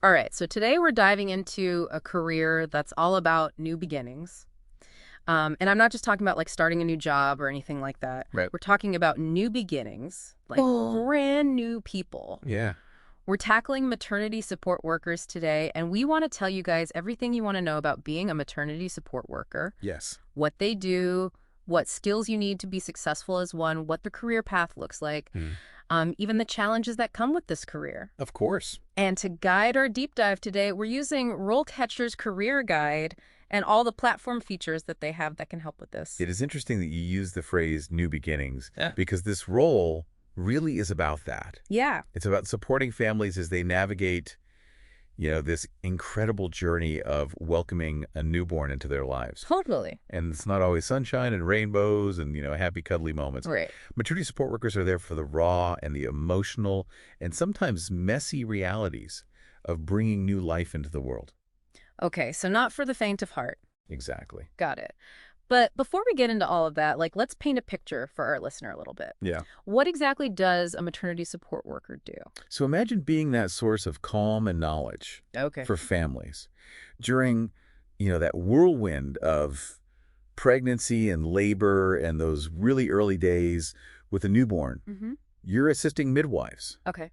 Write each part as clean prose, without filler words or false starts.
All right, so today we're diving into a career that's all about new beginnings. And I'm not just talking about like starting a new job or anything like that. Right. We're talking about new beginnings, like brand new people. Yeah. We're tackling maternity support workers today, and we want to tell you guys everything you want to know about being a maternity support worker, Yes. what they do, what skills you need to be successful as one, what the career path looks like, even the challenges that come with this career. Of course. And to guide our deep dive today, we're using RoleCatcher's career guide and all the platform features that they have that can help with this. It is interesting that you use the phrase new beginnings Yeah. because this role really is about that. Yeah, It's about supporting families as they navigate, this incredible journey of welcoming a newborn into their lives. totally. And it's not always sunshine and rainbows and, happy, cuddly moments. Right. Maternity support workers are there for the raw and the emotional and sometimes messy realities of bringing new life into the world. Okay, so not for the faint of heart. Exactly. Got it. But before we get into all of that, let's paint a picture for our listener a little bit. Yeah. What exactly does a maternity support worker do? So imagine being that source of calm and knowledge Okay. for families during, that whirlwind of pregnancy and labor and those really early days with a newborn. Mm-hmm. You're assisting midwives. Okay.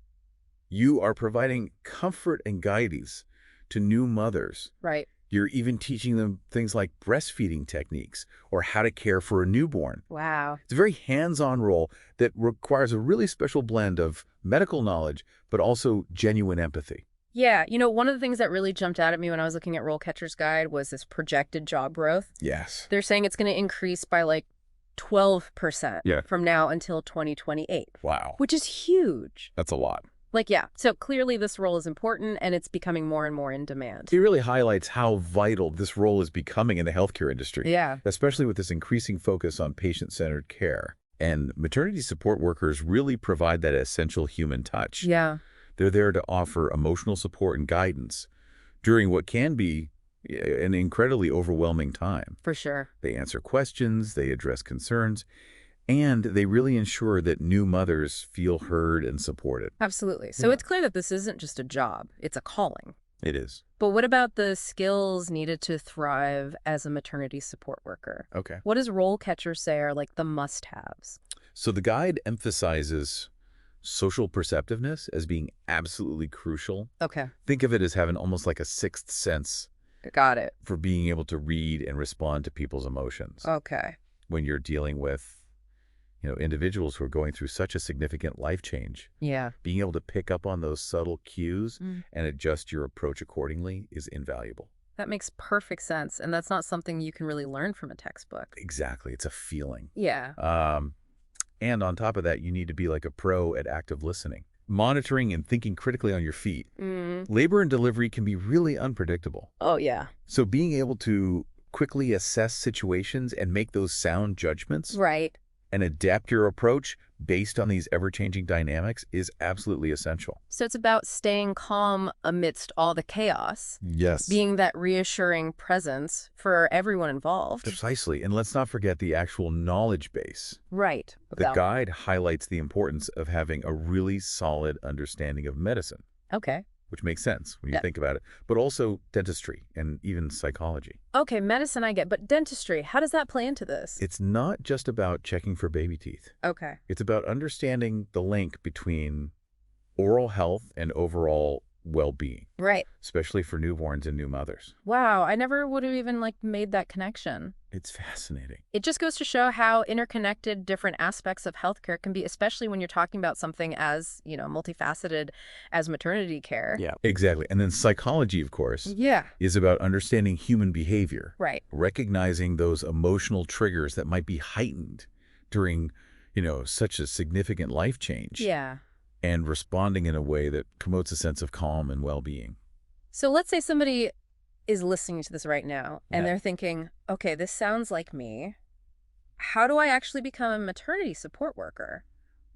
You are providing comfort and guidance to new mothers. Right. You're even teaching them things like breastfeeding techniques or how to care for a newborn. Wow. It's a very hands-on role that requires a really special blend of medical knowledge, but also genuine empathy. Yeah, one of the things that really jumped out at me when I was looking at RoleCatcher's guide was this projected job growth. Yes. They're saying it's going to increase by 12% Yeah. from now until 2028, Wow. which is huge. That's a lot. Yeah, so clearly this role is important and it's becoming more and more in demand. It really highlights how vital this role is becoming in the healthcare industry. Yeah. Especially with this increasing focus on patient-centered care. And maternity support workers really provide that essential human touch. Yeah. They're there to offer emotional support and guidance during what can be an incredibly overwhelming time. For sure. They answer questions, they address concerns, and they really ensure that new mothers feel heard and supported. Absolutely. So it's clear that this isn't just a job, it's a calling. It is. But what about the skills needed to thrive as a maternity support worker? Okay. What does RoleCatcher say are the must-haves? So the guide emphasizes social perceptiveness as being absolutely crucial. Okay. Think of it as having almost like a sixth sense Got it. for being able to read and respond to people's emotions. Okay. When you're dealing with, individuals who are going through such a significant life change, Yeah. being able to pick up on those subtle cues and adjust your approach accordingly is invaluable. That makes perfect sense. And that's not something you can really learn from a textbook. Exactly. It's a feeling. Yeah. And on top of that, you need to be like a pro at active listening, monitoring and thinking critically on your feet. Labor and delivery can be really unpredictable. Oh, yeah. So being able to quickly assess situations and make those sound judgments Right. and adapt your approach based on these ever-changing dynamics is absolutely essential. So it's about staying calm amidst all the chaos, Yes. being that reassuring presence for everyone involved. Precisely. And let's not forget the actual knowledge base. Right. The guide highlights the importance of having a really solid understanding of medicine, Okay. which makes sense when you Yeah. think about it, but also dentistry and even psychology. Okay, medicine I get, but dentistry, how does that play into this? It's not just about checking for baby teeth. Okay. It's about understanding the link between oral health and overall well-being, Right. especially for newborns and new mothers. Wow, I never would have even made that connection. It's fascinating. It just goes to show how interconnected different aspects of healthcare can be, especially when you're talking about something as, multifaceted as maternity care. Yeah, exactly. And then psychology, of course, Yeah. is about understanding human behavior, Right. recognizing those emotional triggers that might be heightened during, such a significant life change. Yeah. And responding in a way that promotes a sense of calm and well-being. So let's say somebody is listening to this right now and Yeah. they're thinking, okay, this sounds like me. How do I actually become a maternity support worker?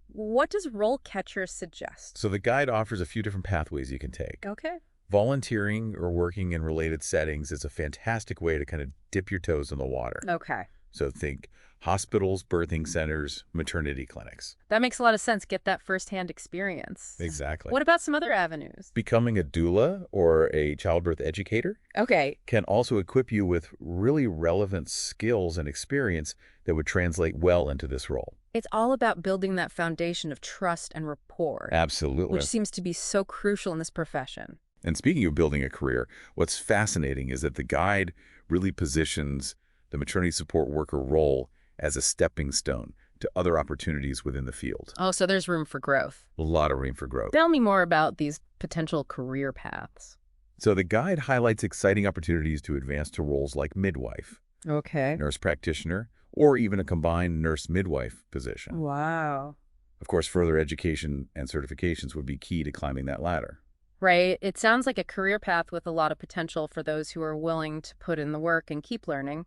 What does RoleCatcher suggest? So the guide offers a few different pathways you can take. Okay. Volunteering or working in related settings is a fantastic way to kind of dip your toes in the water. Okay. So think hospitals, birthing centers, maternity clinics. That makes a lot of sense. Get that firsthand experience. Exactly. What about some other avenues? Becoming a doula or a childbirth educator Okay. can also equip you with really relevant skills and experience that would translate well into this role. It's all about building that foundation of trust and rapport, Absolutely. which seems to be so crucial in this profession. And speaking of building a career, what's fascinating is that the guide really positions the maternity support worker role as a stepping stone to other opportunities within the field. Oh, so there's room for growth. A lot of room for growth. Tell me more about these potential career paths. So the guide highlights exciting opportunities to advance to roles like midwife, Okay. nurse practitioner, or even a combined nurse-midwife position. Wow. Of course, further education and certifications would be key to climbing that ladder. Right. It sounds like a career path with a lot of potential for those who are willing to put in the work and keep learning.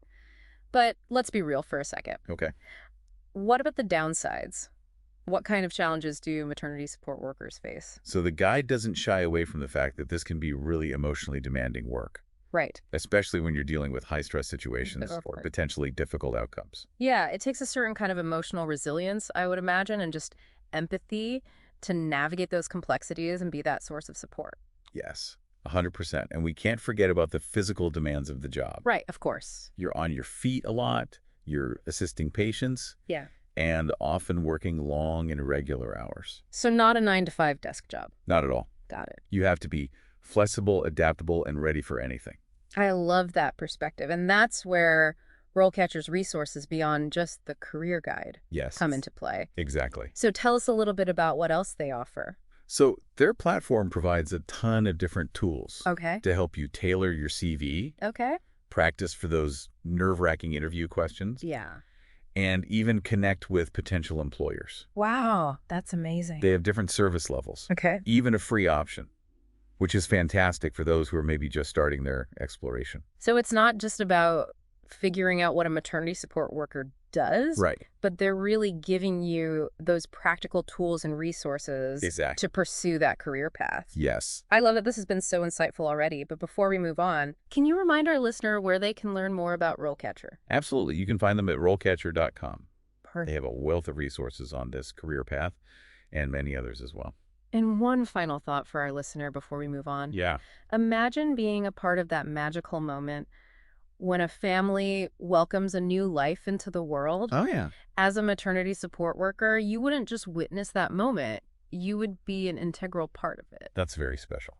But let's be real for a second. Okay. What about the downsides? What kind of challenges do maternity support workers face? So the guide doesn't shy away from the fact that this can be really emotionally demanding work, Right. especially when you're dealing with high-stress situations Of or course. potentially difficult outcomes. Yeah, it takes a certain kind of emotional resilience, I would imagine, and just empathy to navigate those complexities and be that source of support. Yes, 100%. And we can't forget about the physical demands of the job. Right, of course. You're on your feet a lot, you're assisting patients, Yeah. and often working long and irregular hours. So not a 9-to-5 desk job. Not at all. Got it. You have to be flexible, adaptable, and ready for anything. I love that perspective. And that's where RoleCatcher's resources beyond just the career guide Yes. come into play. Exactly. So tell us a little bit about what else they offer. So their platform provides a ton of different tools Okay. to help you tailor your CV, Okay. practice for those nerve-wracking interview questions, Yeah. and even connect with potential employers. Wow, that's amazing. They have different service levels, Okay. even a free option, which is fantastic for those who are maybe just starting their exploration. So it's not just about figuring out what a maternity support worker does, Right. but they're really giving you those practical tools and resources Exactly. to pursue that career path. Yes. I love that this has been so insightful already, but before we move on, can you remind our listener where they can learn more about RoleCatcher? Absolutely. You can find them at RoleCatcher.com. They Perfect. have a wealth of resources on this career path and many others as well. And one final thought for our listener before we move on. Yeah. Imagine being a part of that magical moment when a family welcomes a new life into the world. Oh, yeah. As a maternity support worker, you wouldn't just witness that moment. You would be an integral part of it. That's very special.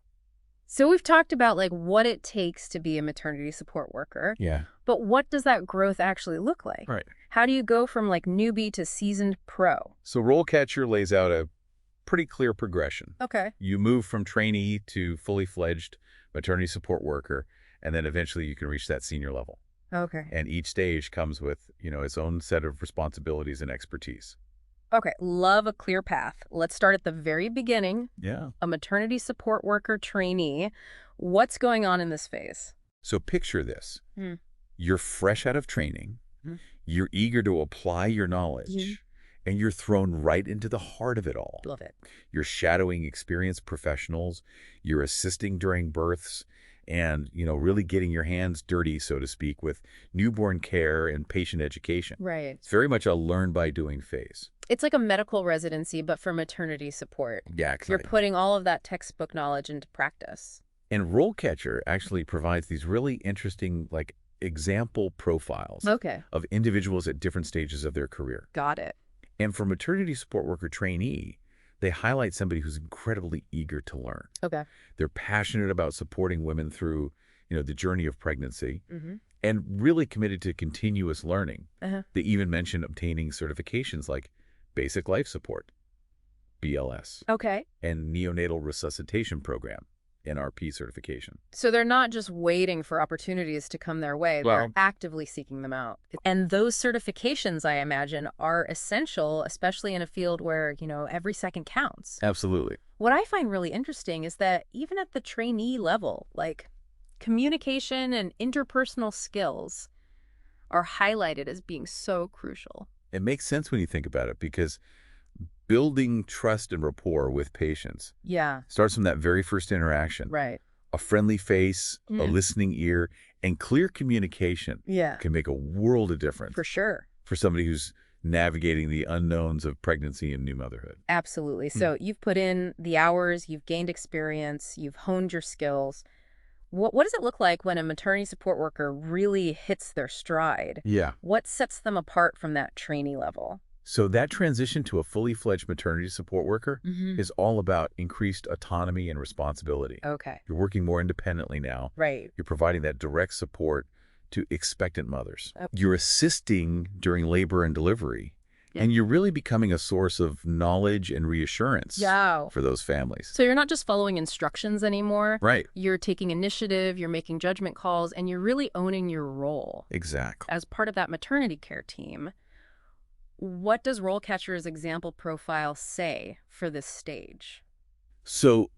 So we've talked about like what it takes to be a maternity support worker, Yeah. but what does that growth actually look like? Right. How do you go from like newbie to seasoned pro? So RoleCatcher lays out a pretty clear progression. Okay. You move from trainee to fully fledged maternity support worker, and then eventually you can reach that senior level. Okay. And each stage comes with, its own set of responsibilities and expertise. Okay. Love a clear path. Let's start at the very beginning. Yeah. A maternity support worker trainee. What's going on in this phase? So picture this. Hmm. You're fresh out of training. Hmm. You're eager to apply your knowledge. Mhm. And you're thrown right into the heart of it all. Love it. You're shadowing experienced professionals. You're assisting during births and, really getting your hands dirty, so to speak, with newborn care and patient education. Right. It's very much a learn-by-doing phase. It's like a medical residency, but for maternity support. Yeah, You're exciting. putting all of that textbook knowledge into practice. And RoleCatcher actually provides these really interesting, example profiles Okay. of individuals at different stages of their career. Got it. And for maternity support worker trainee, they highlight somebody who's incredibly eager to learn. Okay. They're passionate about supporting women through, the journey of pregnancy Mm-hmm. and really committed to continuous learning. Uh-huh. They even mention obtaining certifications like Basic Life Support, BLS, Okay. and Neonatal Resuscitation Program, NRP certification. So they're not just waiting for opportunities to come their way. They're Well- actively seeking them out. And those certifications, I imagine, are essential, especially in a field where, every second counts. Absolutely. What I find really interesting is that even at the trainee level, like communication and interpersonal skills are highlighted as being so crucial. It makes sense when you think about it because building trust and rapport with patients Yeah, starts from that very first interaction. right. A friendly face, a Mm. listening ear, and clear communication Yeah, can make a world of difference for sure. for somebody who's navigating the unknowns of pregnancy and new motherhood. Absolutely. Hmm. So you've put in the hours, you've gained experience, you've honed your skills. What does it look like when a maternity support worker really hits their stride? Yeah. What sets them apart from that trainee level? So that transition to a fully fledged maternity support worker Hmm. is all about increased autonomy and responsibility. Okay. You're working more independently now. Right. You're providing that direct support to expectant mothers. Oh, You're assisting during labor and delivery, yeah. and you're really becoming a source of knowledge and reassurance Yeah. for those families. So you're not just following instructions anymore. Right. You're taking initiative, you're making judgment calls, and you're really owning your role. Exactly. As part of that maternity care team, what does RoleCatcher's example profile say for this stage? So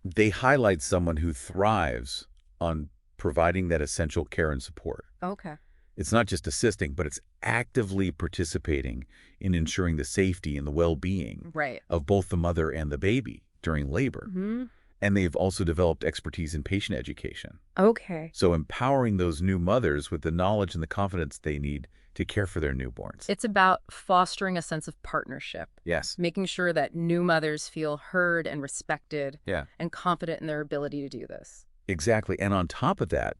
they highlight someone who thrives on providing that essential care and support. Okay. It's not just assisting, but it's actively participating in ensuring the safety and the well-being Right. of both the mother and the baby during labor. Hmm. And they've also developed expertise in patient education. Okay. So empowering those new mothers with the knowledge and the confidence they need to care for their newborns. It's about fostering a sense of partnership, Yes. making sure that new mothers feel heard and respected Yeah, and confident in their ability to do this. exactly. And on top of that,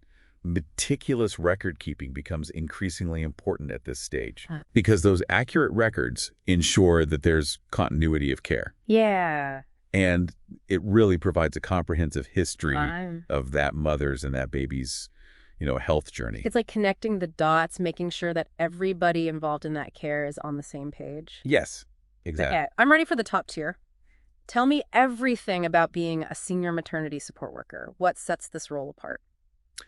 meticulous record keeping becomes increasingly important at this stage Huh. because those accurate records ensure that there's continuity of care. Yeah. And it really provides a comprehensive history I'm of that mother's and that baby's, health journey. It's like connecting the dots, making sure that everybody involved in that care is on the same page. Yes, exactly. Okay, I'm ready for the top tier. Tell me everything about being a senior maternity support worker. What sets this role apart?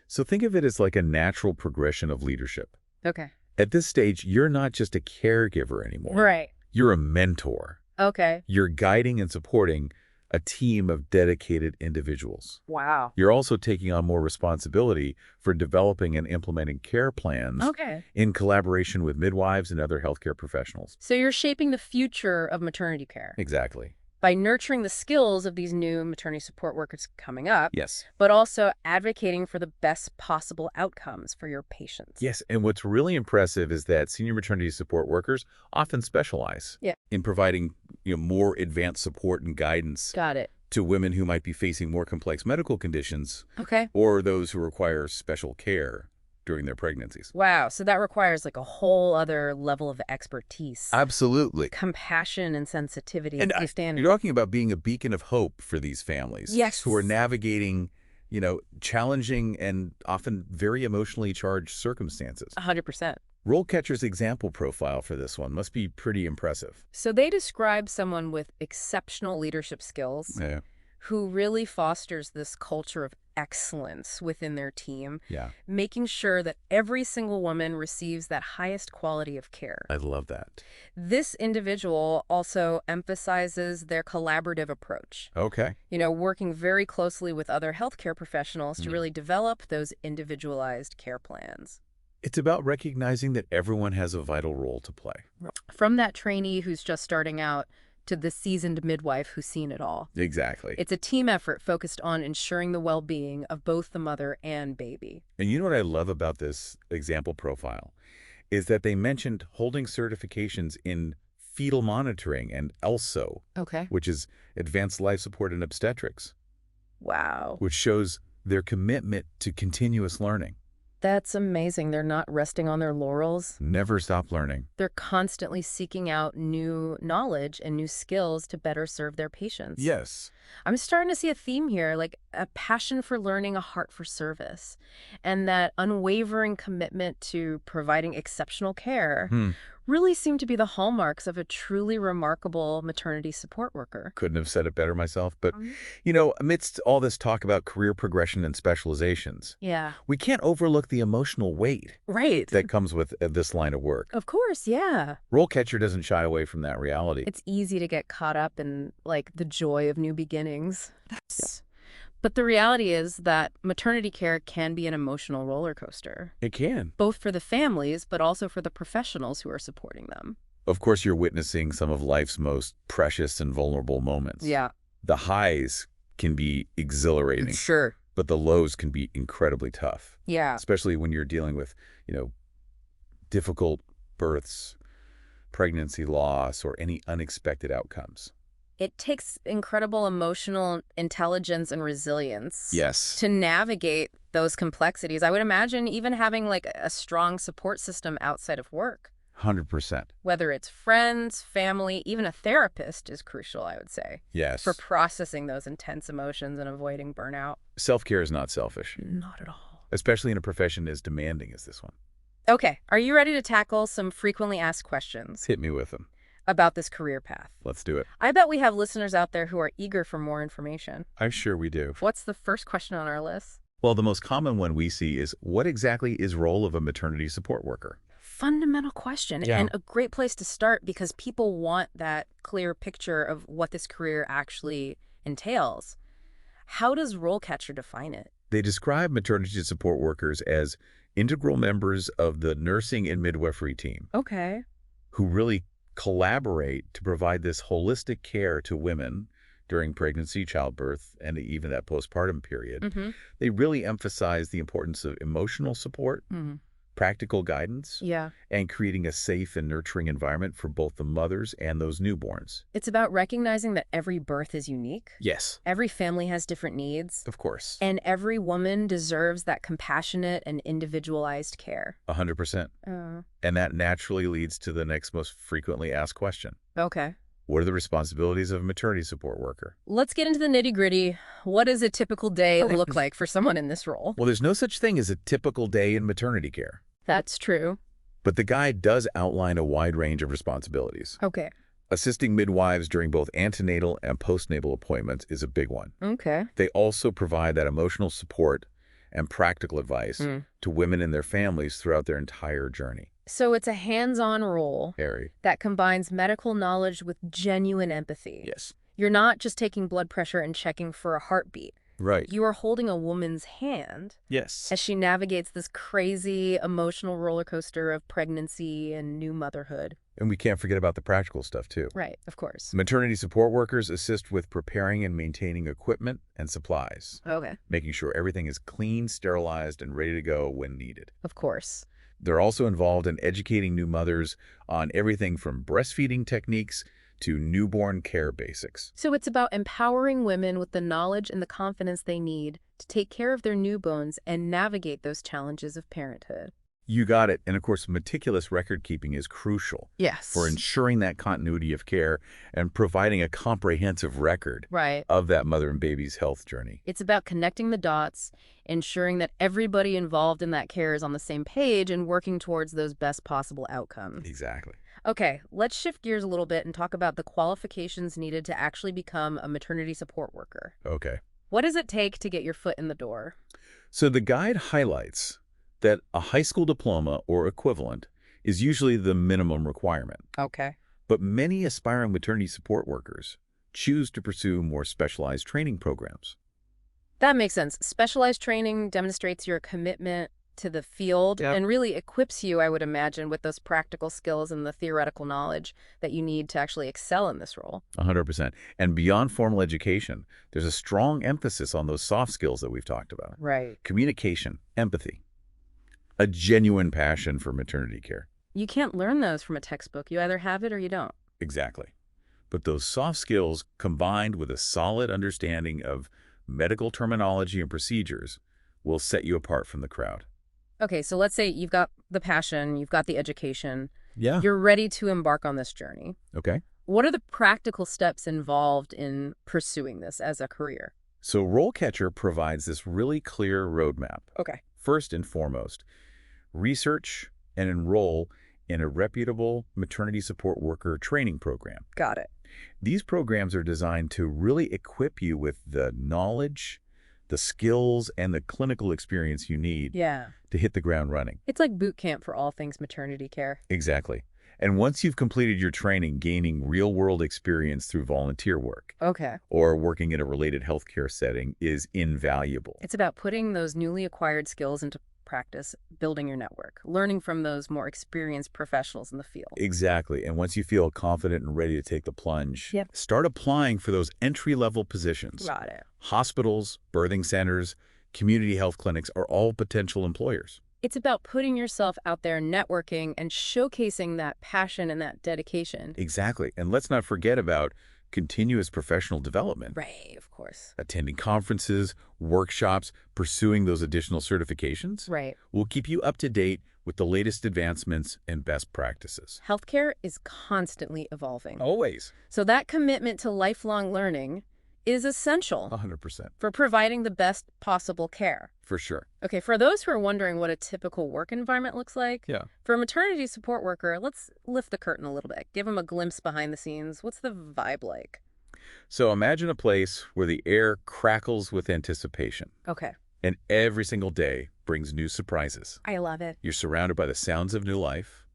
So think of it as like a natural progression of leadership. Okay. At this stage, you're not just a caregiver anymore. Right. You're a mentor. Okay. You're guiding and supporting a team of dedicated individuals. Wow. You're also taking on more responsibility for developing and implementing care plans Okay. in collaboration with midwives and other healthcare professionals. So you're shaping the future of maternity care Exactly. by nurturing the skills of these new maternity support workers coming up, Yes. but also advocating for the best possible outcomes for your patients. Yes, and what's really impressive is that senior maternity support workers often specialize Yeah. in providing more advanced support and guidance Got it. to women who might be facing more complex medical conditions Okay. or those who require special care during their pregnancies. Wow. So that requires like a whole other level of expertise, Absolutely. compassion, and sensitivity. And as you stand. you're talking about being a beacon of hope for these families Yes. who are navigating, challenging and often very emotionally charged circumstances. 100%. RoleCatcher's example profile for this one must be pretty impressive. So they describe someone with exceptional leadership skills Yeah. who really fosters this culture of excellence within their team, Yeah. making sure that every single woman receives that highest quality of care. I love that. This individual also emphasizes their collaborative approach, Okay. working very closely with other healthcare professionals to Mm. really develop those individualized care plans. It's about recognizing that everyone has a vital role to play. From that trainee who's just starting out to the seasoned midwife who's seen it all. Exactly. It's a team effort focused on ensuring the well-being of both the mother and baby. And you know what I love about this example profile is that they mentioned holding certifications in fetal monitoring and ELSO, Okay. which is advanced life support and obstetrics, Wow. which shows their commitment to continuous learning. That's amazing. They're not resting on their laurels. Never stop learning. They're constantly seeking out new knowledge and new skills to better serve their patients. Yes. I'm starting to see a theme here, like a passion for learning, a heart for service, and that unwavering commitment to providing exceptional care really seem to be the hallmarks of a truly remarkable maternity support worker. Couldn't have said it better myself. But, amidst all this talk about career progression and specializations, Yeah. we can't overlook the emotional weight Right. that comes with this line of work. Of course, yeah. RoleCatcher doesn't shy away from that reality. It's easy to get caught up in, like, the joy of new beginnings. But the reality is that maternity care can be an emotional roller coaster, It can. both for the families, but also for the professionals who are supporting them. Of course, you're witnessing some of life's most precious and vulnerable moments. Yeah. The highs can be exhilarating. Sure. but the lows can be incredibly tough, Yeah. especially when you're dealing with, difficult births, pregnancy loss, or any unexpected outcomes. It takes incredible emotional intelligence and resilience Yes. to navigate those complexities. I would imagine even having like a strong support system outside of work, 100%. whether it's friends, family, even a therapist is crucial, I would say, Yes. for processing those intense emotions and avoiding burnout. Self-care is not selfish, Not at all. especially in a profession as demanding as this one. Okay, are you ready to tackle some frequently asked questions Hit me with them. about this career path? Let's do it. I bet we have listeners out there who are eager for more information. I'm sure we do. What's the first question on our list? Well, the most common one we see is, what exactly is role of a maternity support worker? Fundamental question, Yeah. and a great place to start because people want that clear picture of what this career actually entails. How does RoleCatcher define it? They describe maternity support workers as integral members of the nursing and midwifery team Okay. who really collaborate to provide this holistic care to women during pregnancy, childbirth, and even that postpartum period. Mm-hmm. They really emphasize the importance of emotional support, Mm-hmm. practical guidance, Yeah. and creating a safe and nurturing environment for both the mothers and those newborns. It's about recognizing that every birth is unique. Yes, Every family has different needs. of course. And every woman deserves that compassionate and individualized care. 100%. And that naturally leads to the next most frequently asked question. Okay. What are the responsibilities of a maternity support worker? Let's get into the nitty-gritty. What does a typical day look like for someone in this role? Well, there's no such thing as a typical day in maternity care, That's true. but the guide does outline a wide range of responsibilities. Okay. Assisting midwives during both antenatal and postnatal appointments is a big one. Okay. They also provide that emotional support and practical advice to women and their families throughout their entire journey. So it's a hands-on role Harry. that combines medical knowledge with genuine empathy. Yes. You're not just taking blood pressure and checking for a heartbeat. Right. You are holding a woman's hand Yes. as she navigates this crazy emotional roller coaster of pregnancy and new motherhood. And we can't forget about the practical stuff, too. Right, of course. Maternity support workers assist with preparing and maintaining equipment and supplies, Okay, making sure everything is clean, sterilized, and ready to go when needed. of course. They're also involved in educating new mothers on everything from breastfeeding techniques to newborn care basics. So it's about empowering women with the knowledge and the confidence they need to take care of their newborns and navigate those challenges of parenthood. You got it. And of course, meticulous record keeping is crucial Yes. for ensuring that continuity of care and providing a comprehensive record Right. of that mother and baby's health journey. It's about connecting the dots, ensuring that everybody involved in that care is on the same page and working towards those best possible outcomes. Exactly. Okay, let's shift gears a little bit and talk about the qualifications needed to actually become a maternity support worker. Okay. What does it take to get your foot in the door? So the guide highlights that a high school diploma or equivalent is usually the minimum requirement. Okay. But many aspiring maternity support workers choose to pursue more specialized training programs. That makes sense. Specialized training demonstrates your commitment to the field Yep. and really equips you, I would imagine, with those practical skills and the theoretical knowledge that you need to actually excel in this role. 100%. And beyond formal education, there's a strong emphasis on those soft skills that we've talked about. Right. Communication, empathy, a genuine passion for maternity care. You can't learn those from a textbook. You either have it or you don't. Exactly. But those soft skills combined with a solid understanding of medical terminology and procedures will set you apart from the crowd. Okay, so let's say you've got the passion, you've got the education, Yeah. you're ready to embark on this journey. Okay. What are the practical steps involved in pursuing this as a career? So RoleCatcher provides this really clear roadmap. Okay. First and foremost, research and enroll in a reputable maternity support worker training program. Got it. These programs are designed to really equip you with the knowledge, the skills, and the clinical experience you need Yeah. to hit the ground running. It's like boot camp for all things maternity care. Exactly. And once you've completed your training, gaining real-world experience through volunteer work Okay. or working in a related healthcare setting is invaluable. It's about putting those newly acquired skills into practice, building your network, learning from those more experienced professionals in the field. Exactly. And once you feel confident and ready to take the plunge, Yep. start applying for those entry-level positions. Got it. Hospitals, birthing centers, community health clinics are all potential employers. It's about putting yourself out there, networking, and showcasing that passion and that dedication. Exactly. And let's not forget about continuous professional development. Right, of course. Attending conferences, workshops, pursuing those additional certifications Right. will keep you up to date with the latest advancements and best practices. Healthcare is constantly evolving. Always. So that commitment to lifelong learning is essential 100%. for providing the best possible care. For sure. Okay, for those who are wondering what a typical work environment looks like, Yeah. for a maternity support worker, let's lift the curtain a little bit. Give them a glimpse behind the scenes. What's the vibe like? So imagine a place where the air crackles with anticipation, Okay. and every single day brings new surprises. I love it. You're surrounded by the sounds of new life,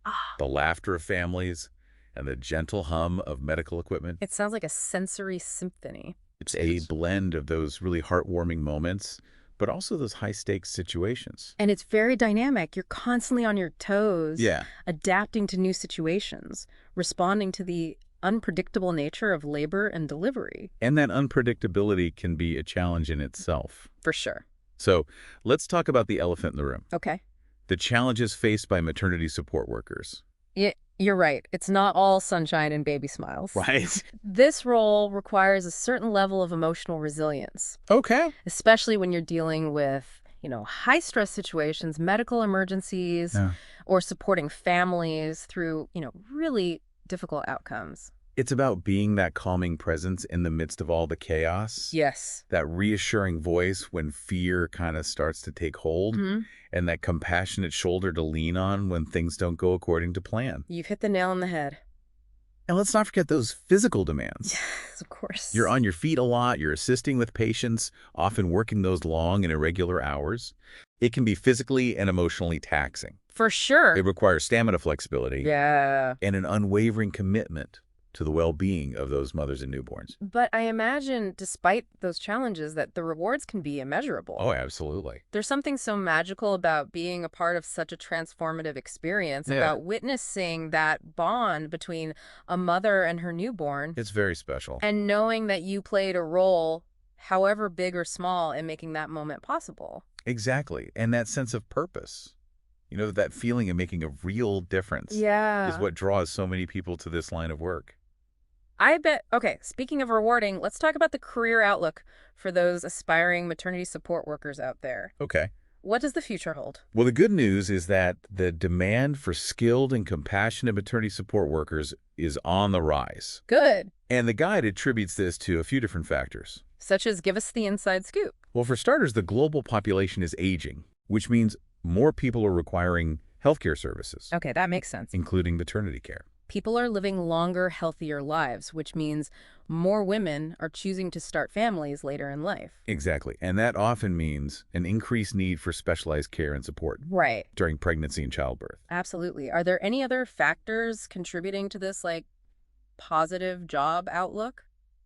Ah, the laughter of families, and the gentle hum of medical equipment. it sounds like a sensory symphony. It's a blend of those really heartwarming moments, but also those high-stakes situations. And it's very dynamic. You're constantly on your toes, Yeah. adapting to new situations, responding to the unpredictable nature of labor and delivery. And that unpredictability can be a challenge in itself. For sure. So let's talk about the elephant in the room, Okay. the challenges faced by maternity support workers. You're right. It's not all sunshine and baby smiles. Right. This role requires a certain level of emotional resilience, Okay. especially when you're dealing with, high-stress situations, medical emergencies, Yeah. or supporting families through, really difficult outcomes. It's about being that calming presence in the midst of all the chaos. Yes. That reassuring voice when fear kind of starts to take hold, and that compassionate shoulder to lean on when things don't go according to plan. You've hit the nail on the head. And let's not forget those physical demands. Yes, of course. You're on your feet a lot, you're assisting with patients, often working those long and irregular hours. It can be physically and emotionally taxing. For sure. It requires stamina flexibility Yeah. and an unwavering commitment to the well-being of those mothers and newborns. But I imagine, despite those challenges, that the rewards can be immeasurable. Oh, absolutely. There's something so magical about being a part of such a transformative experience, Yeah. about witnessing that bond between a mother and her newborn, It's very special. and knowing that you played a role, however big or small, in making that moment possible. Exactly. And that sense of purpose, that feeling of making a real difference Yeah. is what draws so many people to this line of work. I bet. Okay, speaking of rewarding, let's talk about the career outlook for those aspiring maternity support workers out there. Okay. What does the future hold? Well, the good news is that the demand for skilled and compassionate maternity support workers is on the rise. Good. And the guide attributes this to a few different factors. Such as give us the inside scoop. Well, for starters, the global population is aging, which means more people are requiring healthcare services, Okay, that makes sense. including maternity care. People are living longer, healthier lives, which means more women are choosing to start families later in life. Exactly. And that often means an increased need for specialized care and support Right. during pregnancy and childbirth. Absolutely. Are there any other factors contributing to this, positive job outlook?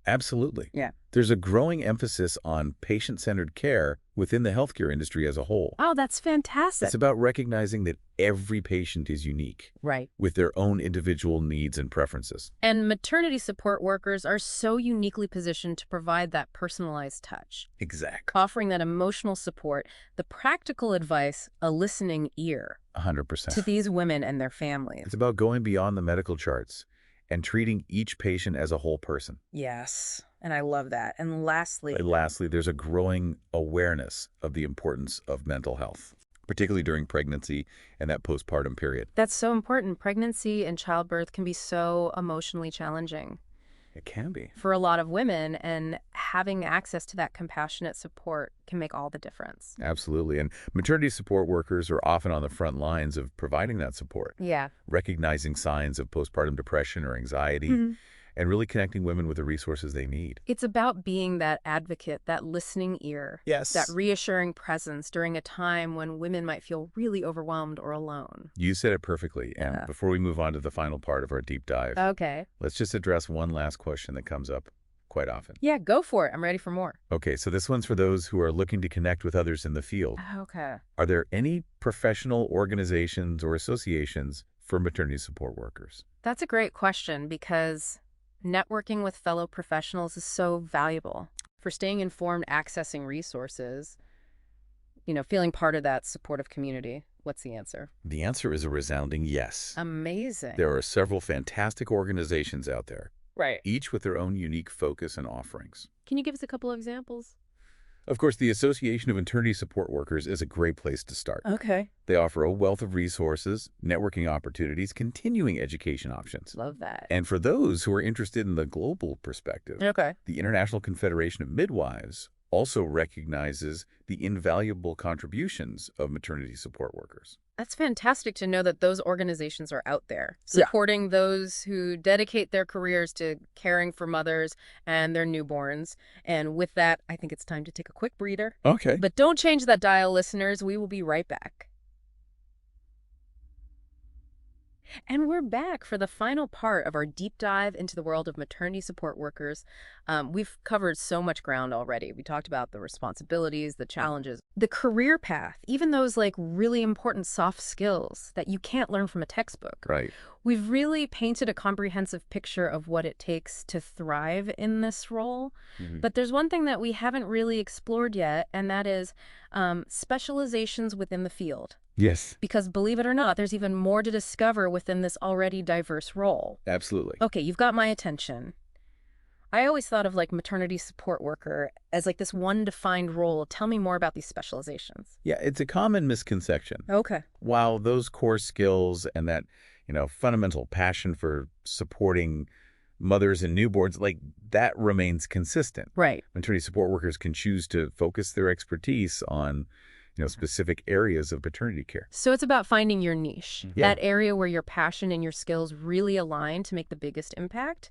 Absolutely. Yeah. There's a growing emphasis on patient-centered care within the healthcare industry as a whole. Oh, that's fantastic. It's about recognizing that every patient is unique Right. with their own individual needs and preferences. And maternity support workers are so uniquely positioned to provide that personalized touch, Exactly. offering that emotional support, the practical advice, a listening ear 100%. to these women and their families. It's about going beyond the medical charts and treating each patient as a whole person. Yes, and I love that. And lastly, And lastly, there's a growing awareness of the importance of mental health, particularly during pregnancy and that postpartum period. that's so important. Pregnancy and childbirth can be so emotionally challenging It can be. for a lot of women, and having access to that compassionate support can make all the difference. Absolutely. And maternity support workers are often on the front lines of providing that support, Yeah. recognizing signs of postpartum depression or anxiety, and really connecting women with the resources they need. It's about being that advocate, that listening ear, Yes. that reassuring presence during a time when women might feel really overwhelmed or alone. You said it perfectly. And Yeah. before we move on to the final part of our deep dive, Okay. let's just address one last question that comes up quite often. Yeah, go for it. I'm ready for more. Okay, so this one's for those who are looking to connect with others in the field. Okay. Are there any professional organizations or associations for maternity support workers? That's a great question, because networking with fellow professionals is so valuable for staying informed, accessing resources, feeling part of that supportive community. What's the answer? The answer is a resounding yes. Amazing. There are several fantastic organizations out there, Right. each with their own unique focus and offerings. Can you give us a couple of examples? Of course, the Association of Maternity Support Workers is a great place to start. Okay. They offer a wealth of resources, networking opportunities, continuing education options. Love that. And for those who are interested in the global perspective, Okay. the International Confederation of Midwives also recognizes the invaluable contributions of maternity support workers. That's fantastic to know that those organizations are out there, Yeah. supporting those who dedicate their careers to caring for mothers and their newborns. And with that, I think it's time to take a quick breather. Okay. But don't change that dial, listeners. We will be right back. And we're back for the final part of our deep dive into the world of maternity support workers. We've covered so much ground already. We talked about the responsibilities, the challenges, the career path, even those like really important soft skills that you can't learn from a textbook. Right. We've really painted a comprehensive picture of what it takes to thrive in this role. But there's one thing that we haven't really explored yet, and that is specializations within the field. Yes. Because believe it or not, there's even more to discover within this already diverse role. Absolutely. Okay, you've got my attention. I always thought of like maternity support worker as like this one defined role. Tell me more about these specializations. Yeah, it's a common misconception. Okay. While those core skills and that, fundamental passion for supporting mothers and newborns, like that remains consistent. Right. Maternity support workers can choose to focus their expertise on specific areas of maternity care. So it's about finding your niche, Yeah. that area where your passion and your skills really align to make the biggest impact.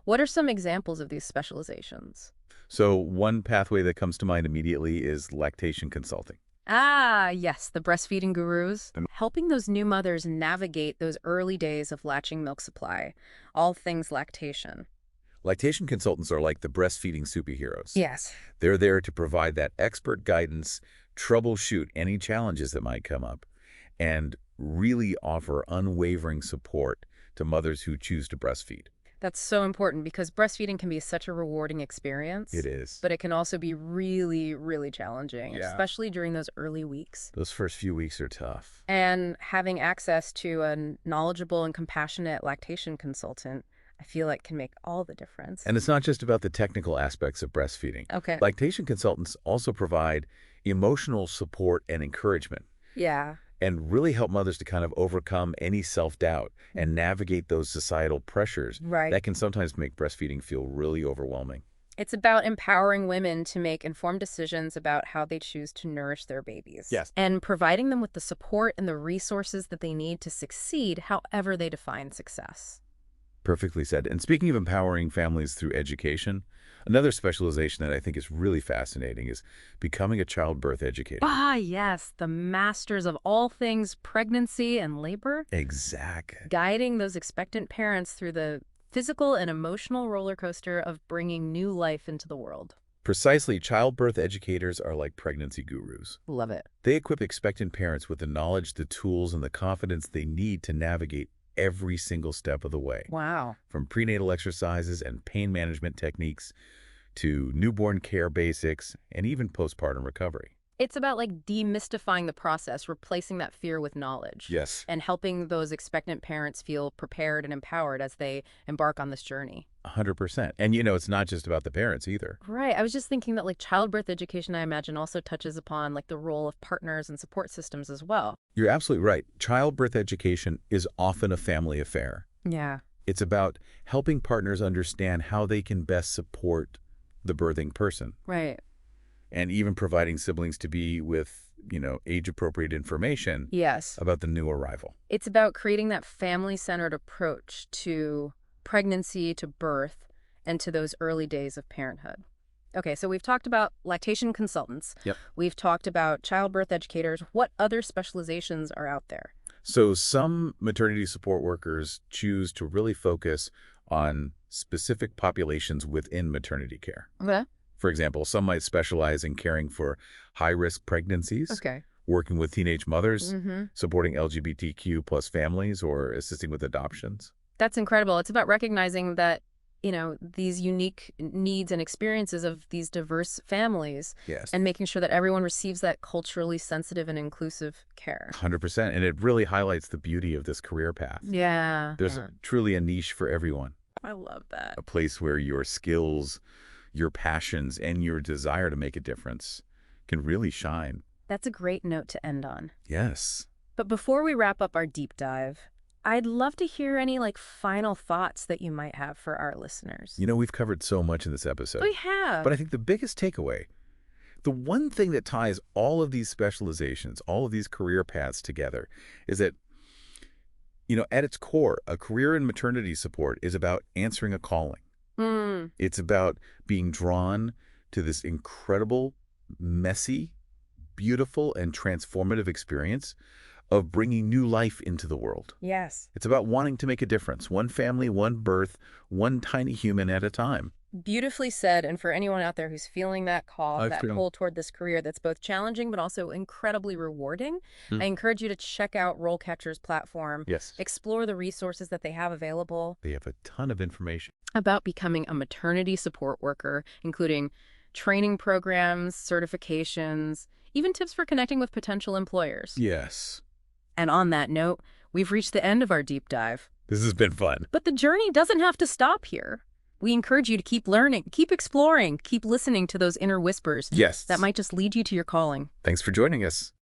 What are some examples of these specializations? So one pathway that comes to mind immediately is lactation consulting. Ah, yes, the breastfeeding gurus. Helping those new mothers navigate those early days of latching milk supply, all things lactation. Lactation consultants are like the breastfeeding superheroes. Yes. They're there to provide that expert guidance, troubleshoot any challenges that might come up, and really offer unwavering support to mothers who choose to breastfeed. That's so important because breastfeeding can be such a rewarding experience. It is. But it can also be really, really challenging, Yeah. especially during those early weeks. Those first few weeks are tough. And having access to a knowledgeable and compassionate lactation consultant, I feel like can make all the difference. And it's not just about the technical aspects of breastfeeding. Okay. Lactation consultants also provide emotional support and encouragement, Yeah. and really help mothers to kind of overcome any self-doubt and navigate those societal pressures Right. that can sometimes make breastfeeding feel really overwhelming. It's about empowering women to make informed decisions about how they choose to nourish their babies. Yes. And providing them with the support and the resources that they need to succeed however they define success. Perfectly said. And speaking of empowering families through education, another specialization that I think is really fascinating is becoming a childbirth educator. Ah, yes, the masters of all things pregnancy and labor, Exactly. guiding those expectant parents through the physical and emotional roller coaster of bringing new life into the world. Precisely, childbirth educators are like pregnancy gurus. Love it. They equip expectant parents with the knowledge, the tools, and the confidence they need to navigate every single step of the way. Wow. From prenatal exercises and pain management techniques to newborn care basics and even postpartum recovery. It's about like demystifying the process, replacing that fear with knowledge. Yes. And helping those expectant parents feel prepared and empowered as they embark on this journey. 100%. And it's not just about the parents either. Right. I was just thinking that like childbirth education, I imagine, also touches upon like the role of partners and support systems as well. You're absolutely right. Childbirth education is often a family affair. Yeah. It's about helping partners understand how they can best support the birthing person. Right. And even providing siblings to be with, age-appropriate information Yes. about the new arrival. It's about creating that family-centered approach to pregnancy, to birth, and to those early days of parenthood. Okay, so we've talked about lactation consultants. Yep. We've talked about childbirth educators. What other specializations are out there? So some maternity support workers choose to really focus on specific populations within maternity care. Okay. For example, some might specialize in caring for high-risk pregnancies, Okay. working with teenage mothers, Mm-hmm. supporting LGBTQ plus families, or assisting with adoptions. That's incredible. It's about recognizing that these unique needs and experiences of these diverse families Yes. and making sure that everyone receives that culturally sensitive and inclusive care. 100%. And it really highlights the beauty of this career path. Yeah. There's truly a niche for everyone, I love that. a place where your skills, your passions, and your desire to make a difference can really shine. That's a great note to end on. Yes. But before we wrap up our deep dive, I'd love to hear any final thoughts that you might have for our listeners. We've covered so much in this episode. We have. But I think the biggest takeaway, the one thing that ties all of these specializations, all of these career paths together is that, at its core, a career in maternity support is about answering a calling. It's about being drawn to this incredible, messy, beautiful, and transformative experience of bringing new life into the world. Yes. It's about wanting to make a difference, one family, one birth, one tiny human at a time. Beautifully said. And for anyone out there who's feeling that call, that pull toward this career that's both challenging but also incredibly rewarding, I encourage you to check out RoleCatcher's platform. Yes. Explore the resources that they have available. They have a ton of information About becoming a maternity support worker, including training programs, certifications, even tips for connecting with potential employers. Yes. And on that note, we've reached the end of our deep dive. This has been fun. But the journey doesn't have to stop here. We encourage you to keep learning, keep exploring, keep listening to those inner whispers. Yes. That might just lead you to your calling. Thanks for joining us.